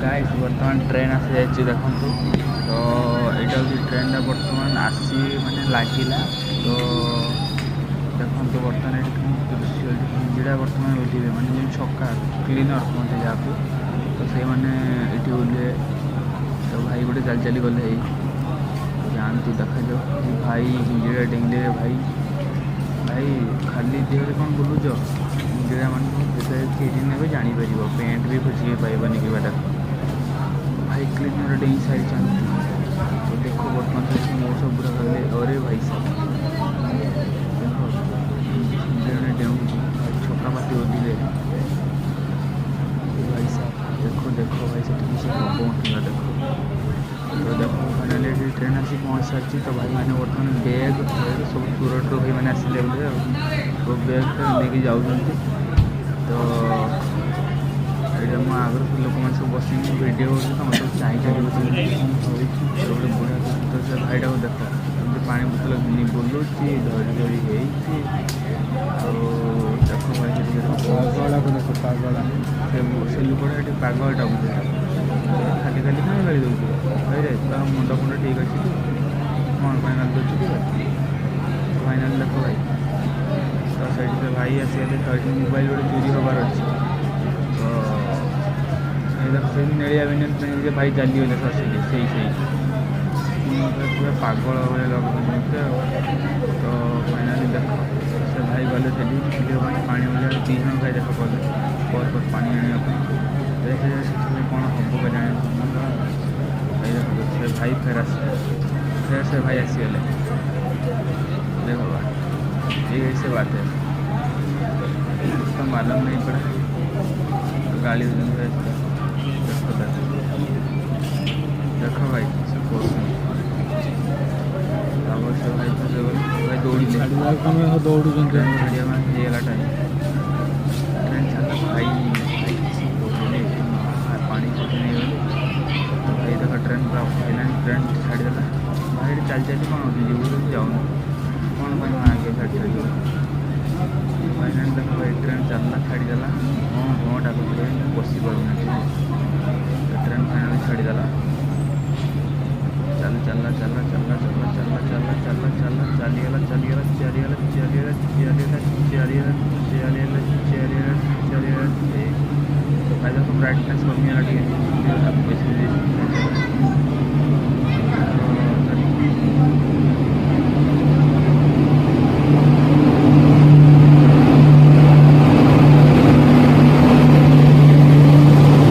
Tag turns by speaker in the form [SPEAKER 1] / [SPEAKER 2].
[SPEAKER 1] guys बर्तमान train आसी जाइए देखो तो यहाँ हूँ ट्रेन बर्तमान आसी माने लगिला तो देखो बर्तमान हिंजिड़ा बर्तमान ओल्हे माने छक्का क्लीनर कहते जहाँ तो से मैंने ये ओल्हे तो भाई गोटे चल चली गले जानतु देखा जाओ भाई हिंजिड़ा डेंगले भाई भाई खाली देहरे कौन बुलूच हिंजिड़ा मान फेरी ने जापर पेंट भी खोजिए पाइबानी कि भाई क्लीनर डेई सारी तो देखो बर्तमान मो सब पूरा गले अरे भाई साहब देखो हिंजिड़ा डेऊँ छक्का पाती ओदिले भाई साहब देखो देखो भाई से पहुँचला देखो तो देखो फाइनाली ट्रेन आसी पहुँच सारी तो भाई मैंने बर्तमान बैग सब सूरत भाई मैंने आसिले बोले तो बैग लेके जाऊँ तो ये मो आगर लोक मैंने सब बस भिडियो तुम सब चाहिए बस गोटे बुढ़ा तो से भाईटा को देख पानी बोतल घिनी बुलूँ धरी धरी देखो भाई पागला को देखो पागला से लुकटा ये पागलटा बुझे खाली खाली कहीं गाड़ी दूसरे भाई रे तो मुंड फुंड ठीक अच्छे कौन फाइनाल दूसरी फाइनाल देख भाई तो से भाई आसिगले तो मोबाइल गोटे चोरी हबार अच्छे तो से नेड़िया भी भाई चलीगले ससिक से पूरा पागल भाई लगे तो फाइनाली देख से भाई गले वीडियो पानी मिले दी जन भाई देख गले कल पानी आने देखे कौन हम के जाने भाई देख से भाई फिर से भाई आसीगले देखो ये ऐसे बात है तो मालूम नहीं पड़ा गाड़ी देखो भाई से भाई भाई दौड़ी दौड़ू गाड़िया में ହେଇଗଲା टाइम ट्रेन चलता भाई पानी नहीं गले तो भाई देख ट्रेन पूरा फाइनाल ट्रेन छाड़देला भाई चल चली कौन होती जीव जाऊन कौन भाई आगे छाड़ी फाइनाल देख भाई ट्रेन चलना छाड़देला हाँ डाक बसी पारूना ट्रेन फाइनाल छाड़देला चल चलना चलना चलना चलना चलना चलना चलना चलना चलीगला चलीगला चलीगला चलीगला चलीगला चलीगला चलीगला चलीगला चलीगला भाई देखो ब्राइटनेस कमी है